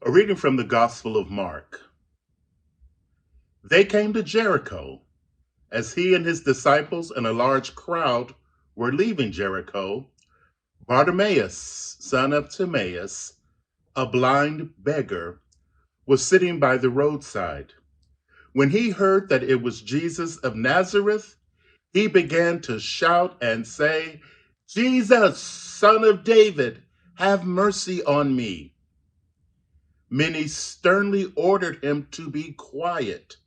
A reading from the Gospel of Mark. They came to Jericho. As he and his disciples and a large crowd were leaving Jericho, Bartimaeus, son of Timaeus, a blind beggar, was sitting by the roadside. When he heard that it was Jesus of Nazareth, he began to shout and say, "Jesus, son of David, have mercy on me." Many sternly ordered him to be quiet,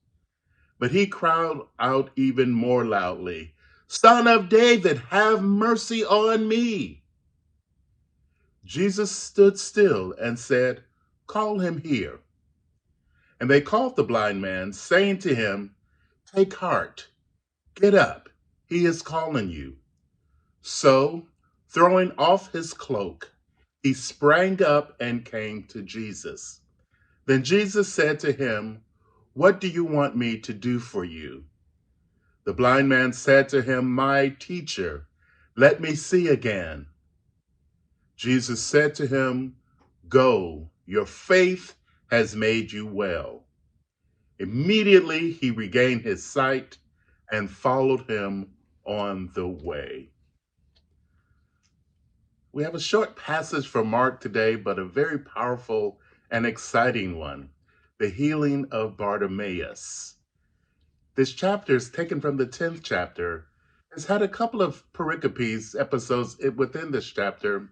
but he cried out even more loudly, "Son of David, have mercy on me." Jesus stood still and said, "Call him here." And they called the blind man, saying to him, "Take heart, get up, he is calling you." So, throwing off his cloak, he sprang up and came to Jesus. Then Jesus said to him, "What do you want me to do for you?" The blind man said to him, "My teacher, let me see again." Jesus said to him, "Go, your faith has made you well." Immediately he regained his sight and followed him on the way. We have a short passage from Mark today, but a very powerful and exciting one, the healing of Bartimaeus. This chapter is taken from the 10th chapter. It's had a couple of pericopes episodes within this chapter.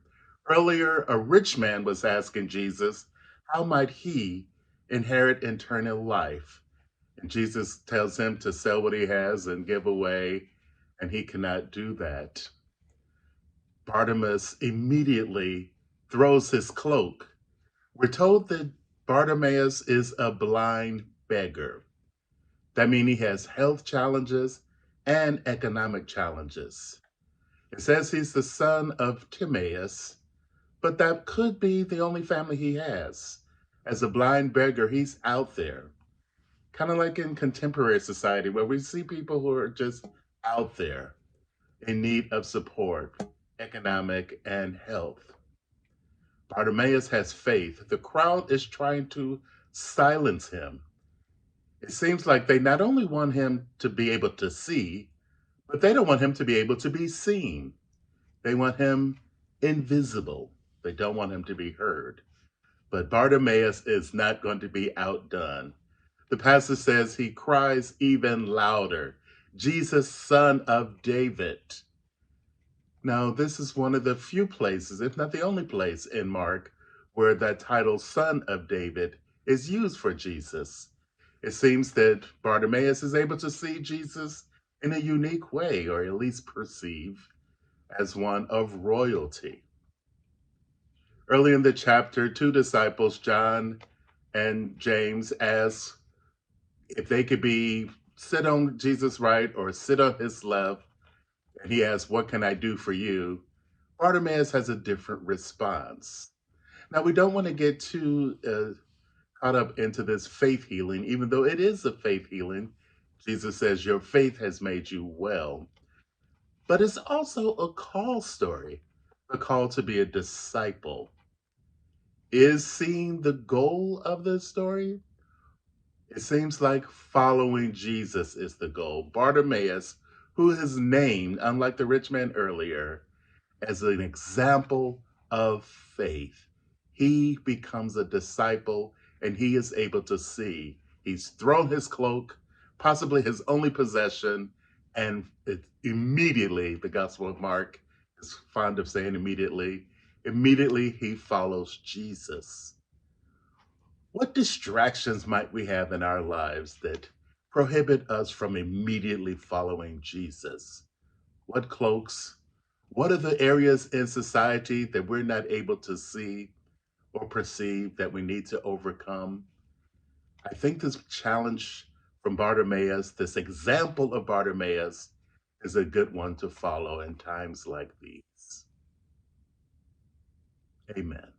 Earlier, a rich man was asking Jesus, how might he inherit eternal life? And Jesus tells him to sell what he has and give away, and he cannot do that. Bartimaeus immediately throws his cloak. We're told that Bartimaeus is a blind beggar. That means he has health challenges and economic challenges. It says he's the son of Timaeus, but that could be the only family he has. As a blind beggar, he's out there, kind of like in contemporary society where we see people who are just out there in need of support, economic and health. Bartimaeus has faith. The crowd is trying to silence him. It seems like they not only want him to be able to see, but they don't want him to be able to be seen. They want him invisible. They don't want him to be heard. But Bartimaeus is not going to be outdone. The passage says he cries even louder, "Jesus, son of David." Now, this is one of the few places, if not the only place in Mark, where that title, Son of David, is used for Jesus. It seems that Bartimaeus is able to see Jesus in a unique way, or at least perceive as one of royalty. Early in the chapter, two disciples, John and James, ask if they could be sit on Jesus' right or sit on his left. And he asks, "What can I do for you?" Bartimaeus has a different response. Now, we don't want to get too caught up into this faith healing, even though it is a faith healing. Jesus says, "Your faith has made you well." But it's also a call story, a call to be a disciple. Is seeing the goal of the story? It seems like following Jesus is the goal. Bartimaeus, who is named, unlike the rich man earlier, as an example of faith. He becomes a disciple and he is able to see. He's thrown his cloak, possibly his only possession, and immediately, the Gospel of Mark is fond of saying immediately he follows Jesus. What distractions might we have in our lives that prohibit us from immediately following Jesus? What cloaks? What are the areas in society that we're not able to see or perceive that we need to overcome? I think this challenge from Bartimaeus, this example of Bartimaeus, is a good one to follow in times like these. Amen.